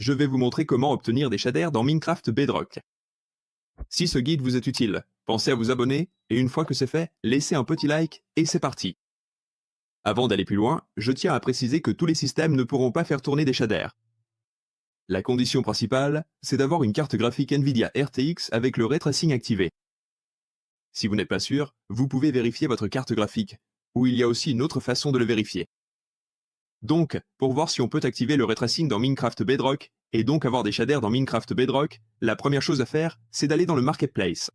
je vais vous montrer comment obtenir des shaders dans Minecraft Bedrock. Si ce guide vous est utile, pensez à vous abonner, et une fois que c'est fait, laissez un petit like, et c'est parti. Avant d'aller plus loin, je tiens à préciser que tous les systèmes ne pourront pas faire tourner des shaders. La condition principale, c'est d'avoir une carte graphique Nvidia RTX avec le ray tracing activé. Si vous n'êtes pas sûr, vous pouvez vérifier votre carte graphique, ou il y a aussi une autre façon de le vérifier. Donc, pour voir si on peut activer le ray tracing dans Minecraft Bedrock, et donc avoir des shaders dans Minecraft Bedrock, la première chose à faire, c'est d'aller dans le Marketplace.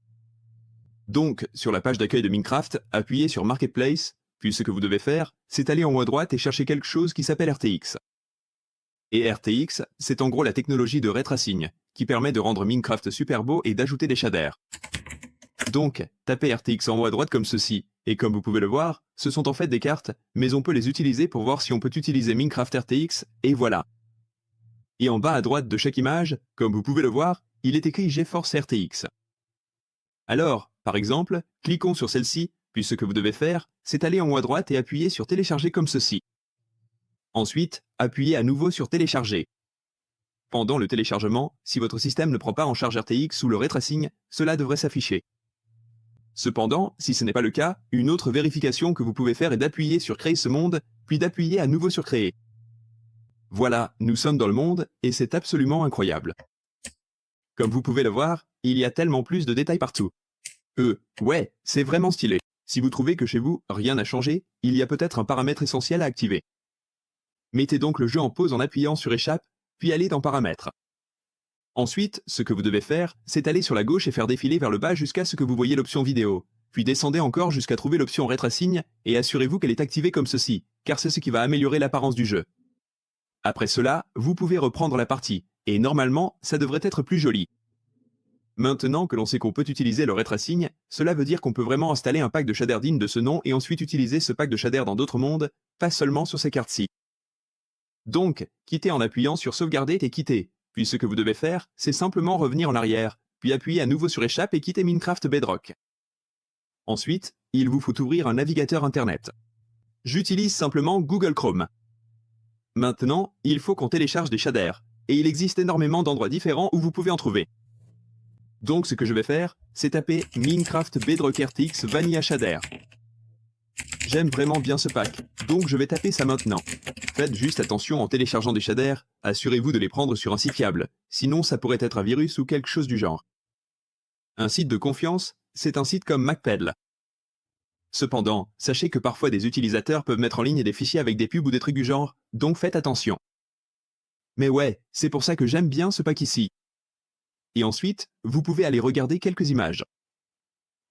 Donc, sur la page d'accueil de Minecraft, appuyez sur Marketplace, puis ce que vous devez faire, c'est aller en haut à droite et chercher quelque chose qui s'appelle RTX. Et RTX, c'est en gros la technologie de ray tracing, qui permet de rendre Minecraft super beau et d'ajouter des shaders. Donc, tapez RTX en haut à droite comme ceci, et comme vous pouvez le voir, ce sont en fait des cartes, mais on peut les utiliser pour voir si on peut utiliser Minecraft RTX, et voilà. Et en bas à droite de chaque image, comme vous pouvez le voir, il est écrit GeForce RTX. Alors, par exemple, cliquons sur celle-ci, puis ce que vous devez faire, c'est aller en haut à droite et appuyer sur Télécharger comme ceci. Ensuite, appuyez à nouveau sur Télécharger. Pendant le téléchargement, si votre système ne prend pas en charge RTX ou le ray tracing, cela devrait s'afficher. Cependant, si ce n'est pas le cas, une autre vérification que vous pouvez faire est d'appuyer sur Créer ce monde, puis d'appuyer à nouveau sur Créer. Voilà, nous sommes dans le monde, et c'est absolument incroyable. Comme vous pouvez le voir, il y a tellement plus de détails partout. Ouais, c'est vraiment stylé. Si vous trouvez que chez vous, rien n'a changé, il y a peut-être un paramètre essentiel à activer. Mettez donc le jeu en pause en appuyant sur Échappe, puis allez dans Paramètres. Ensuite, ce que vous devez faire, c'est aller sur la gauche et faire défiler vers le bas jusqu'à ce que vous voyez l'option vidéo, puis descendez encore jusqu'à trouver l'option ray tracing, et assurez-vous qu'elle est activée comme ceci, car c'est ce qui va améliorer l'apparence du jeu. Après cela, vous pouvez reprendre la partie, et normalement, ça devrait être plus joli. Maintenant que l'on sait qu'on peut utiliser le ray tracing, cela veut dire qu'on peut vraiment installer un pack de shaders digne de ce nom et ensuite utiliser ce pack de shaders dans d'autres mondes, pas seulement sur ces cartes-ci. Donc, quittez en appuyant sur Sauvegarder et quitter. Puis ce que vous devez faire, c'est simplement revenir en arrière, puis appuyer à nouveau sur Échappe et quitter Minecraft Bedrock. Ensuite, il vous faut ouvrir un navigateur internet. J'utilise simplement Google Chrome. Maintenant, il faut qu'on télécharge des shaders, et il existe énormément d'endroits différents où vous pouvez en trouver. Donc ce que je vais faire, c'est taper Minecraft Bedrock RTX Vanilla Shader. J'aime vraiment bien ce pack, donc je vais taper ça maintenant. Faites juste attention en téléchargeant des shaders, assurez-vous de les prendre sur un site fiable, sinon ça pourrait être un virus ou quelque chose du genre. Un site de confiance, c'est un site comme MacPedal. Cependant, sachez que parfois des utilisateurs peuvent mettre en ligne des fichiers avec des pubs ou des trucs du genre, donc faites attention. Mais ouais, c'est pour ça que j'aime bien ce pack ici. Et ensuite, vous pouvez aller regarder quelques images.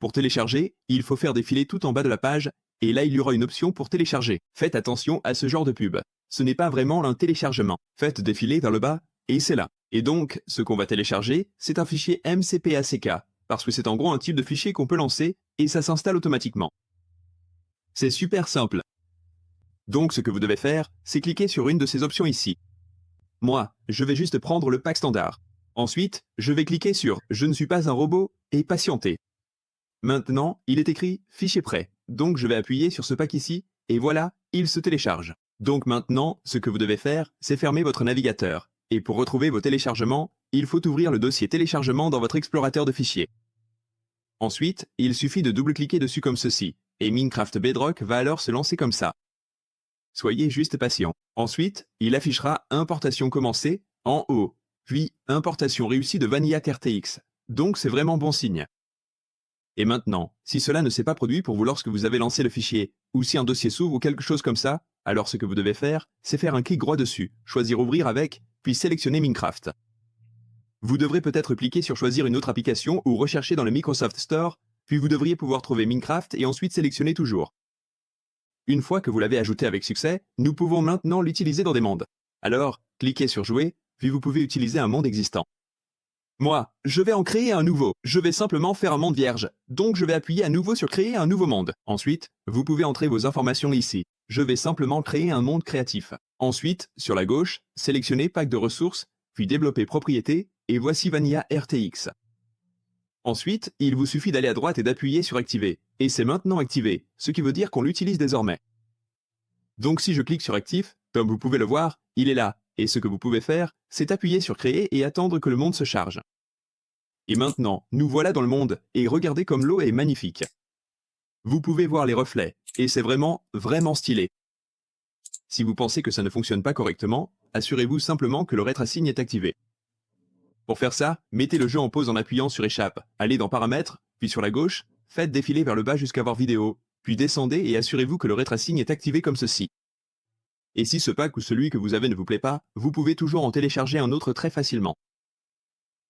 Pour télécharger, il faut faire défiler tout en bas de la page, et là il y aura une option pour télécharger. Faites attention à ce genre de pub. Ce n'est pas vraiment un téléchargement. Faites défiler vers le bas, et c'est là. Et donc, ce qu'on va télécharger, c'est un fichier MCPACK, parce que c'est en gros un type de fichier qu'on peut lancer, et ça s'installe automatiquement. C'est super simple. Donc ce que vous devez faire, c'est cliquer sur une de ces options ici. Moi, je vais juste prendre le pack standard. Ensuite, je vais cliquer sur « Je ne suis pas un robot » et patienter. Maintenant, il est écrit « Fichier prêt », donc je vais appuyer sur ce pack ici, et voilà, il se télécharge. Donc maintenant, ce que vous devez faire, c'est fermer votre navigateur. Et pour retrouver vos téléchargements, il faut ouvrir le dossier téléchargement dans votre explorateur de fichiers. Ensuite, il suffit de double-cliquer dessus comme ceci, et Minecraft Bedrock va alors se lancer comme ça. Soyez juste patient. Ensuite, il affichera « Importation commencée » en haut. Puis, importation réussie de Vanilla RTX. Donc c'est vraiment bon signe. Et maintenant, si cela ne s'est pas produit pour vous lorsque vous avez lancé le fichier, ou si un dossier s'ouvre ou quelque chose comme ça, alors ce que vous devez faire, c'est faire un clic droit dessus, choisir Ouvrir avec, puis sélectionner Minecraft. Vous devrez peut-être cliquer sur Choisir une autre application ou rechercher dans le Microsoft Store, puis vous devriez pouvoir trouver Minecraft et ensuite sélectionner Toujours. Une fois que vous l'avez ajouté avec succès, nous pouvons maintenant l'utiliser dans des mondes. Alors, cliquez sur Jouer, puis vous pouvez utiliser un monde existant. Moi, je vais en créer un nouveau. Je vais simplement faire un monde vierge. Donc je vais appuyer à nouveau sur Créer un nouveau monde. Ensuite, vous pouvez entrer vos informations ici. Je vais simplement créer un monde créatif. Ensuite, sur la gauche, sélectionnez Pack de ressources, puis Développer propriété, et voici Vanilla RTX. Ensuite, il vous suffit d'aller à droite et d'appuyer sur Activer. Et c'est maintenant activé, ce qui veut dire qu'on l'utilise désormais. Donc si je clique sur Actif, comme vous pouvez le voir, il est là, Et ce que vous pouvez faire, c'est appuyer sur créer et attendre que le monde se charge. Et maintenant, nous voilà dans le monde, et regardez comme l'eau est magnifique. Vous pouvez voir les reflets, et c'est vraiment, vraiment stylé. Si vous pensez que ça ne fonctionne pas correctement, assurez-vous simplement que le retracing est activé. Pour faire ça, mettez le jeu en pause en appuyant sur échappe, allez dans paramètres, puis sur la gauche, faites défiler vers le bas jusqu'à voir vidéo, puis descendez et assurez-vous que le retracing est activé comme ceci. Et si ce pack ou celui que vous avez ne vous plaît pas, vous pouvez toujours en télécharger un autre très facilement.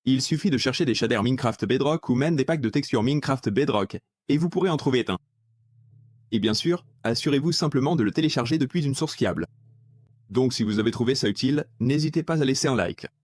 Il suffit de chercher des shaders Minecraft Bedrock ou même des packs de textures Minecraft Bedrock, et vous pourrez en trouver un. Et bien sûr, assurez-vous simplement de le télécharger depuis une source fiable. Donc si vous avez trouvé ça utile, n'hésitez pas à laisser un like.